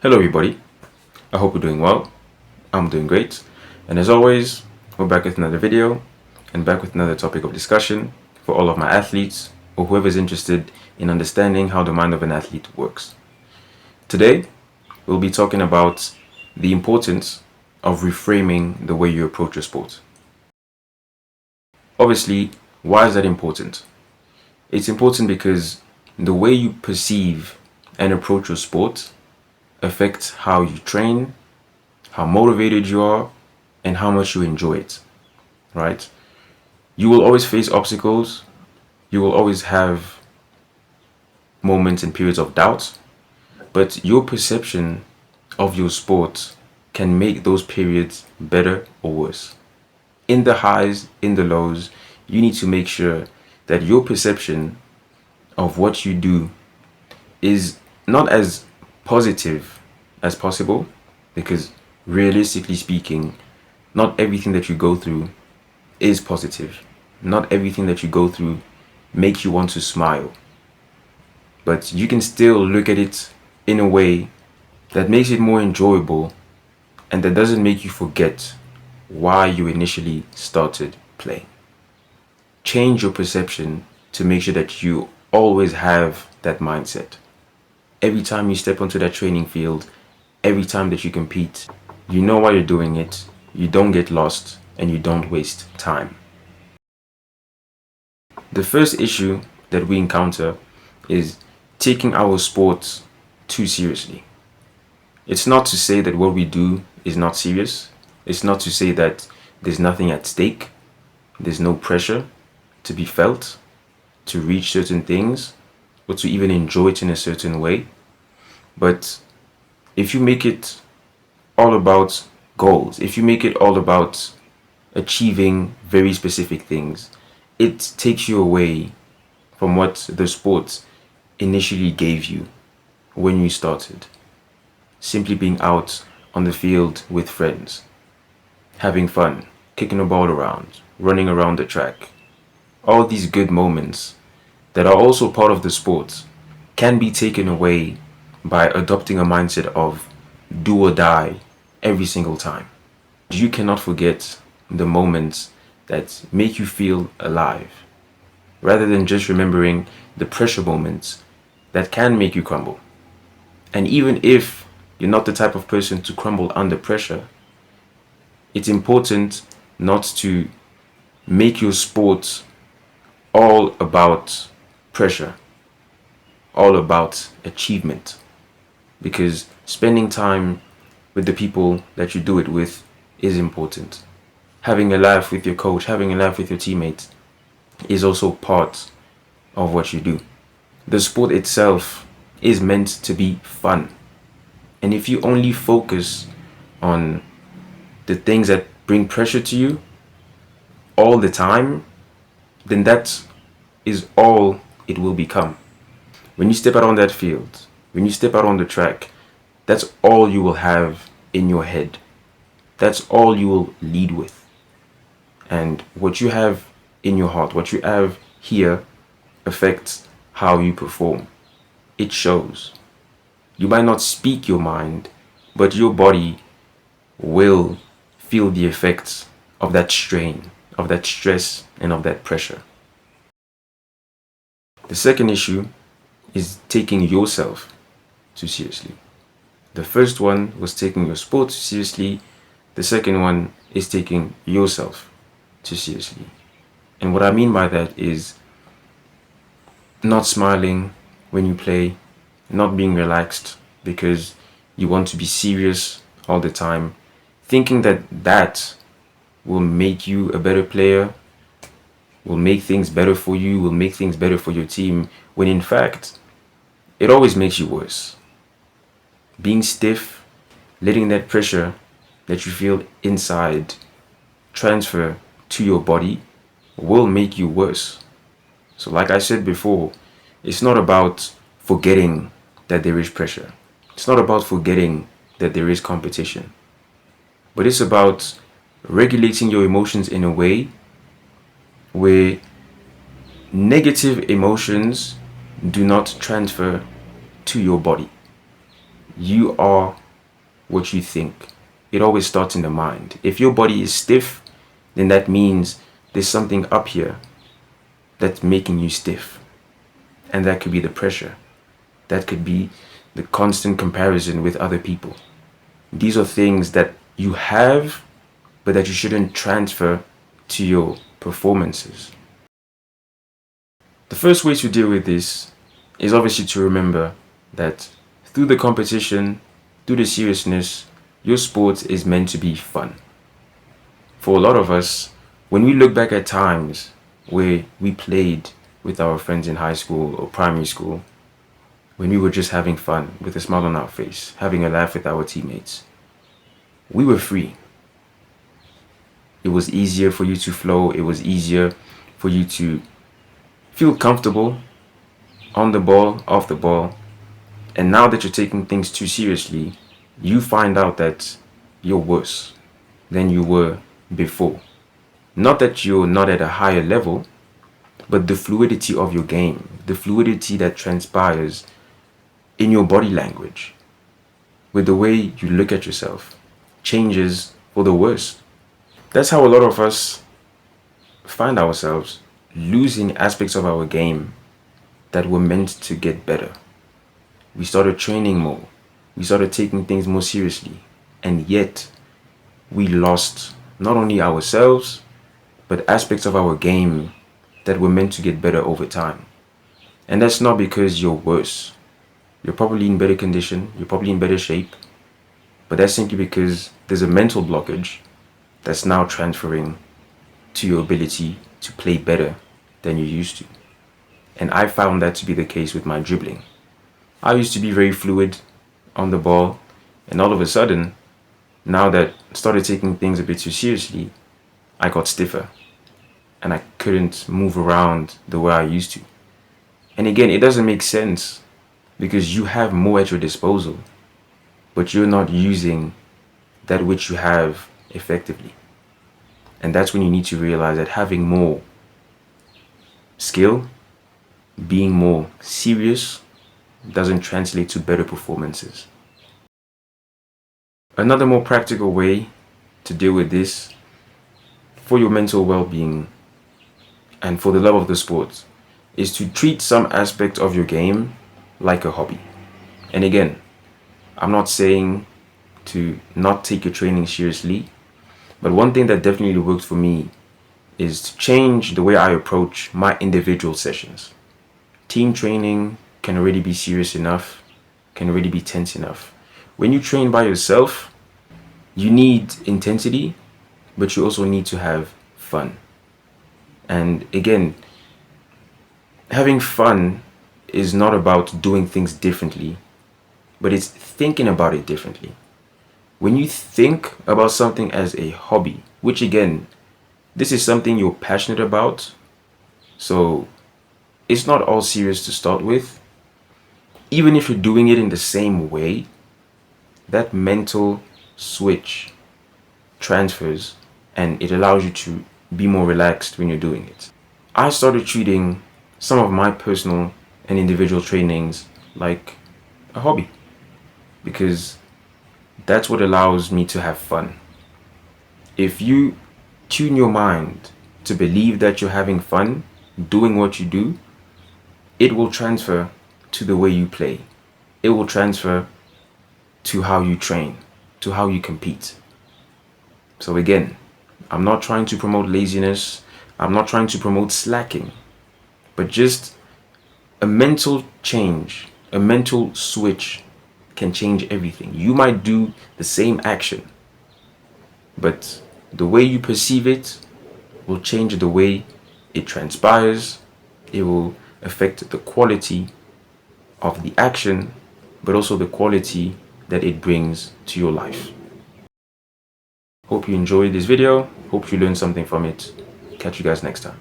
Hello, everybody. I hope you're doing well. I'm doing great. And as always, we're back with another video and back with another topic of discussion for all of my athletes or whoever's interested in understanding how the mind of an athlete works. Today, we'll be talking about the importance of reframing the way you approach your sport. Obviously, why is that important? It's important because the way you perceive and approach your sport affects how you train, how motivated you are, and how much you enjoy it, right? You will always face obstacles. You will always have moments and periods of doubt, but your perception of your sport can make those periods better or worse. In the highs, in the lows, you need to make sure that your perception of what you do is not as positive as possible, because realistically speaking, not everything that you go through is positive. Not everything that you go through makes you want to smile. But you can still look at it in a way that makes it more enjoyable and that doesn't make you forget why you initially started playing. Change your perception to make sure that you always have that mindset. Every time you step onto that training field, every time that you compete, you know why you're doing it, you don't get lost, and you don't waste time. The first issue that we encounter is taking our sports too seriously. It's not to say that what we do is not serious. It's not to say that there's nothing at stake. There's no pressure to be felt, to reach certain things, or to even enjoy it in a certain way. But if you make it all about goals, if you make it all about achieving very specific things, it takes you away from what the sport initially gave you when you started. Simply being out on the field with friends, having fun, kicking a ball around, running around the track. All these good moments that are also part of the sport can be taken away by adopting a mindset of do or die every single time. You cannot forget the moments that make you feel alive, rather than just remembering the pressure moments that can make you crumble. And even if you're not the type of person to crumble under pressure, it's important not to make your sport all about pressure, all about achievement. Because spending time with the people that you do it with is important. Having a laugh with your coach, having a laugh with your teammates is also part of what you do. The sport itself is meant to be fun. And if you only focus on the things that bring pressure to you all the time, then that is all it will become. When you step out on that field, when you step out on the track, that's all you will have in your head. That's all you will lead with. And what you have in your heart, what you have here, affects how you perform. It shows. You might not speak your mind, but your body will feel the effects of that strain, of that stress, and of that pressure. The second issue is taking yourself too seriously. The first one was taking your sport too seriously. The second one is taking yourself too seriously. And what I mean by that is not smiling when you play, not being relaxed because you want to be serious all the time, thinking that that will make you a better player, will make things better for you, will make things better for your team, when in fact, it always makes you worse. Being stiff, letting that pressure that you feel inside transfer to your body will make you worse. So like I said before, it's not about forgetting that there is pressure. It's not about forgetting that there is competition. But it's about regulating your emotions in a way where negative emotions do not transfer to your body. You are what you think. It always starts in the mind. If your body is stiff, then that means there's something up here that's making you stiff. And that could be the pressure. That could be the constant comparison with other people. These are things that you have, but that you shouldn't transfer to your performances. The first way to deal with this is obviously to remember that through the competition, through the seriousness, your sport is meant to be fun. For a lot of us, when we look back at times where we played with our friends in high school or primary school, when we were just having fun with a smile on our face, having a laugh with our teammates, we were free. It was easier for you to flow. It was easier for you to feel comfortable on the ball, off the ball. And now that you're taking things too seriously, you find out that you're worse than you were before. Not that you're not at a higher level, but the fluidity of your game, the fluidity that transpires in your body language, with the way you look at yourself, changes for the worse. That's how a lot of us find ourselves losing aspects of our game that were meant to get better. We started training more. We started taking things more seriously. And yet, we lost not only ourselves, but aspects of our game that were meant to get better over time. And that's not because you're worse. You're probably in better condition. You're probably in better shape. But that's simply because there's a mental blockage that's now transferring to your ability to play better than you used to. And I found that to be the case with my dribbling. I used to be very fluid on the ball, and all of a sudden, now that I started taking things a bit too seriously, I got stiffer and I couldn't move around the way I used to. And again, it doesn't make sense because you have more at your disposal, but you're not using that which you have effectively. And that's when you need to realize that having more skill, being more serious, doesn't translate to better performances. Another more practical way to deal with this for your mental well-being and for the love of the sport is to treat some aspect of your game like a hobby. And again, I'm not saying to not take your training seriously, but one thing that definitely worked for me is to change the way I approach my individual sessions. Team training can already be serious enough, can already be tense enough. When you train by yourself, you need intensity, but you also need to have fun. And again, having fun is not about doing things differently, but it's thinking about it differently. When you think about something as a hobby, which again, this is something you're passionate about, so it's not all serious to start with. Even if you're doing it in the same way, that mental switch transfers and it allows you to be more relaxed when you're doing it. I started treating some of my personal and individual trainings like a hobby because that's what allows me to have fun. If you tune your mind to believe that you're having fun doing what you do, it will transfer to the way you play. It will transfer to how you train, to how you compete. So again, I'm not trying to promote laziness. I'm not trying to promote slacking, but just a mental change, a mental switch can change everything. You might do the same action, but the way you perceive it will change the way it transpires. It will affect the quality of the action, but also the quality that it brings to your life. Hope you enjoyed this video. Hope you learned something from it. Catch you guys next time.